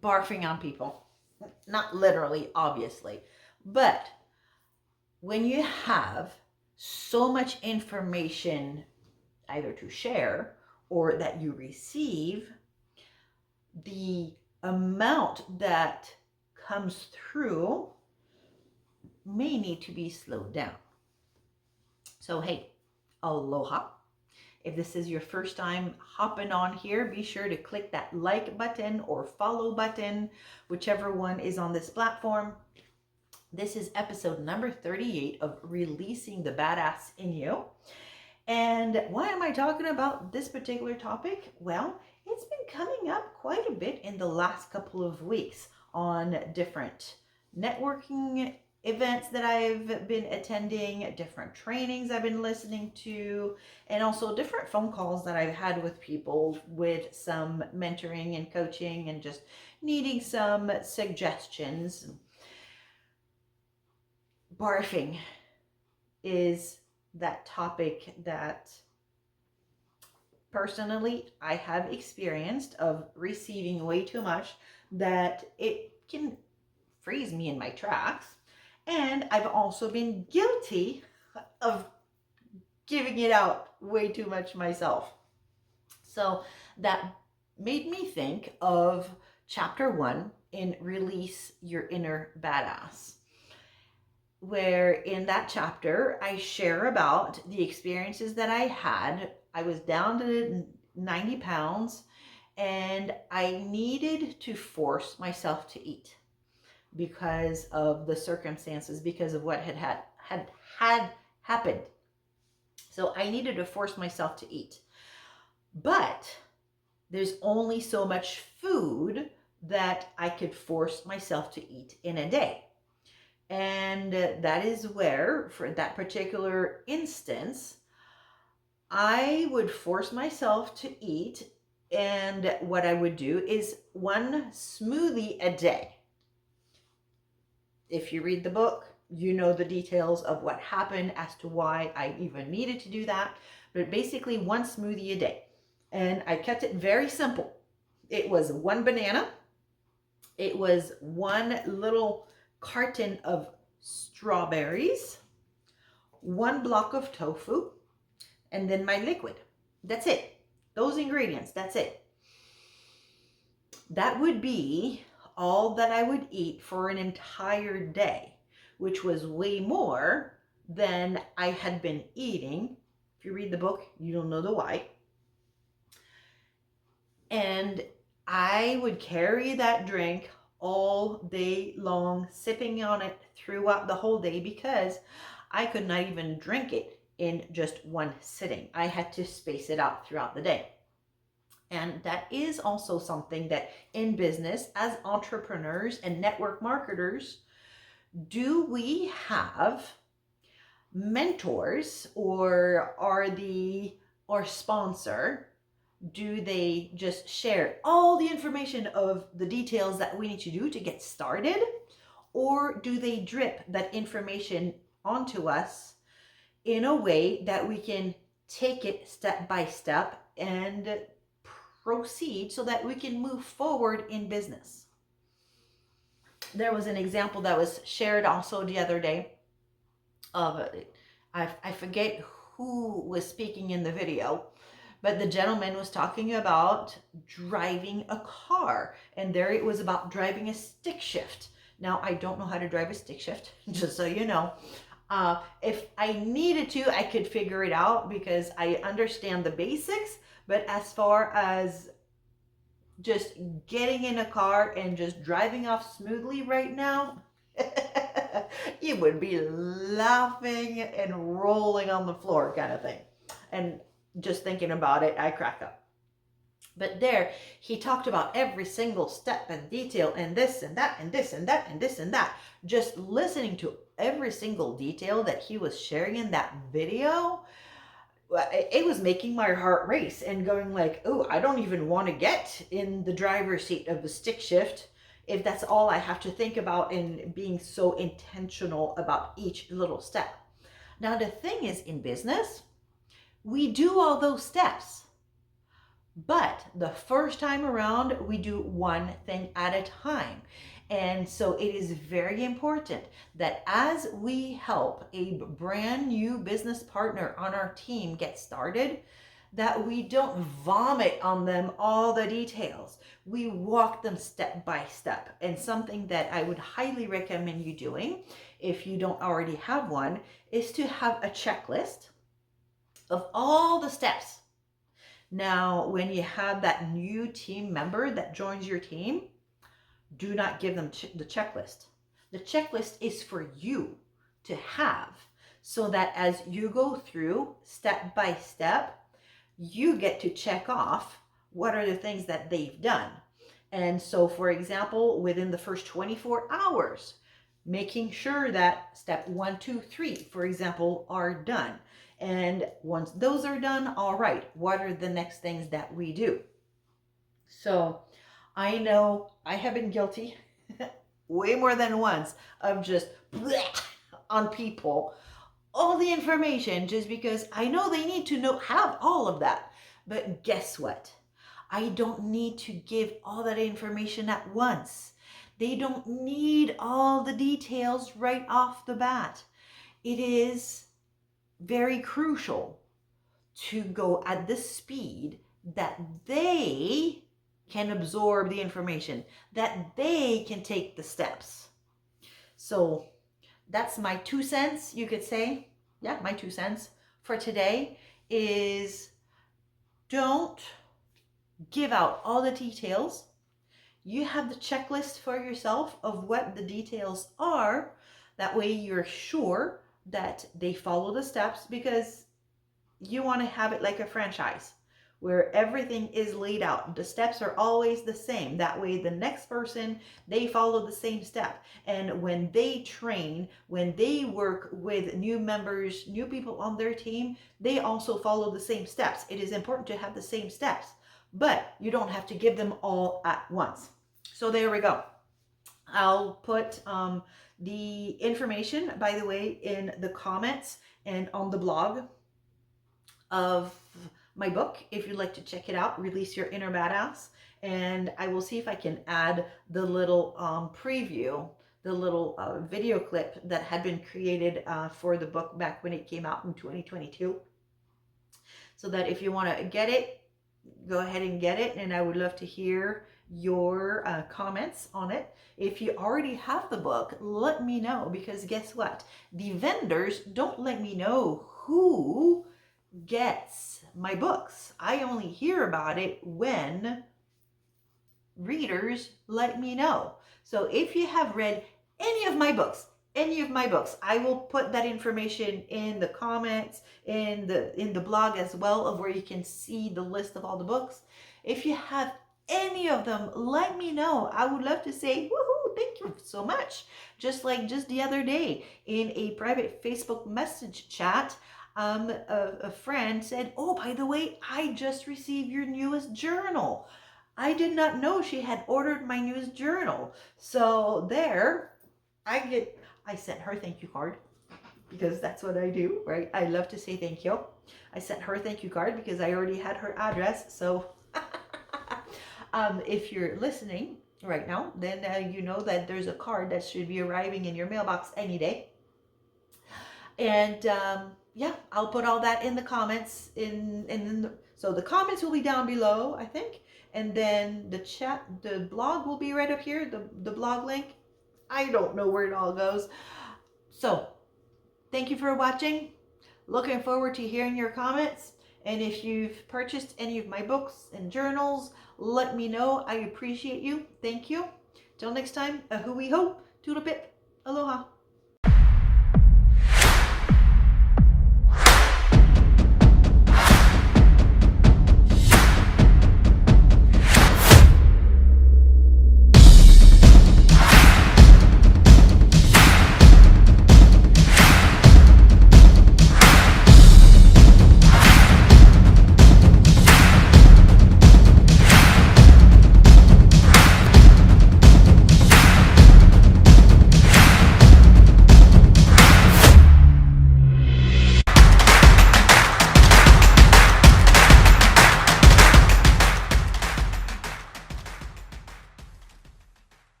barfing on people. Not literally, obviously, but when you have so much information either to share or that you receive, the amount that comes through may need to be slowed down. So, hey, aloha. If this is your first time hopping on here, be sure to click that like button or follow button, whichever one is on this platform. This is episode number 38 of Releasing the Badass in You. And why am I talking about this particular topic? Well, it's been coming up quite a bit in the last couple of weeks on different networking events that I've been attending, different trainings I've been listening to, and also different phone calls that I've had with people with some mentoring and coaching and just needing some suggestions. Barfing is that topic that personally I have experienced of receiving way too much that it can freeze me in my tracks. And I've also been guilty of giving it out way too much myself. So that made me think of chapter 1 in Release Your Inner Badass, where in that chapter I share about the experiences that I had. I was down to 90 pounds and I needed to force myself to eat because of the circumstances, because of what had happened. So I needed to force myself to eat. But there's only so much food that I could force myself to eat in a day. And that is where, for that particular instance, I would force myself to eat. And what I would do is one smoothie a day. If you read the book, you know the details of what happened as to why I even needed to do that. But basically, one smoothie a day. And I kept it very simple. It was one banana. It was one little carton of strawberries, one block of tofu, and then my liquid. That's it. Those ingredients, that's it. That would be all that I would eat for an entire day, which was way more than I had been eating. If you read the book, you'll know the why. And I would carry that drink all day long, sipping on it throughout the whole day because I could not even drink it in just one sitting. I had to space it out throughout the day. And that is also something that in business, as entrepreneurs and network marketers, do we have mentors or our sponsor? Do they just share all the information of the details that we need to do to get started? Or do they drip that information onto us in a way that we can take it step by step and proceed so that we can move forward in business? There was an example that was shared also the other day of, I forget who was speaking in the video, but the gentleman was talking about driving a car, and there it was about driving a stick shift. Now, I don't know how to drive a stick shift, just so you know. If I needed to, I could figure it out because I understand the basics, but as far as just getting in a car and just driving off smoothly right now, you would be laughing and rolling on the floor kind of thing. And just thinking about it, I crack up. But there, he talked about every single step and detail and this and that and this and that and this and that. Just listening to every single detail that he was sharing in that video, it was making my heart race and going like, oh, I don't even want to get in the driver's seat of the stick shift if that's all I have to think about and being so intentional about each little step. Now, the thing is, in business, we do all those steps, But the first time around, we do one thing at a time. And so it is very important that as we help a brand new business partner on our team get started, that we don't vomit on them all the details. We walk them step by step. And something that I would highly recommend you doing, if you don't already have one, is to have a checklist of all the steps. Now, when you have that new team member that joins your team, do not give them the checklist. The checklist is for you to have so that as you go through step by step, you get to check off what are the things that they've done. And so, for example, within the first 24 hours, making sure that step 1, 2, 3, for example, are done. And once those are done, all right, what are the next things that we do? So I know I have been guilty way more than once of just on people all the information just because I know they need to have all of that. But guess what? I don't need to give all that information at once. They don't need all the details right off the bat. It is very crucial to go at the speed that they can absorb the information, that they can take the steps. So that's my 2 cents, you could say. Yeah, my 2 cents for today is don't give out all the details. You have the checklist for yourself of what the details are. That way you're sure that they follow the steps, because you want to have it like a franchise where everything is laid out. The steps are always the same. That way the next person, they follow the same step. And when they train, when they work with new members, new people on their team, they also follow the same steps. It is important to have the same steps, but you don't have to give them all at once. So there we go. I'll put the information, by the way, in the comments and on the blog of my book if you'd like to check it out, Release Your Inner Badass. And I will see if I can add the little preview, the little video clip that had been created for the book back when it came out in 2022. So that if you want to get it, go ahead and get it. And I would love to hear your comments on it. If you already have the book, let me know, because guess what? The vendors don't let me know who gets my books. I only hear about it when readers let me know. So if you have read any of my books, I will put that information in the comments, in the blog as well, of where you can see the list of all the books. If you have any of them, let me know. I would love to say, woohoo, thank you so much. Just the other day in a private Facebook message chat, a friend said, oh, by the way, I just received your newest journal. I did not know she had ordered my newest journal. So there, I sent her a thank you card, because that's what I do, right? I love to say thank you. I sent her a thank you card because I already had her address. So if you're listening right now, then you know that there's a card that should be arriving in your mailbox any day. And yeah, I'll put all that in the comments. So the comments will be down below, I think. And then the blog will be right up here, the blog link. I don't know where it all goes. So thank you for watching. Looking forward to hearing your comments. And if you've purchased any of my books and journals, let me know. I appreciate you. Thank you. Till next time, a hui ho, toodle pip, aloha.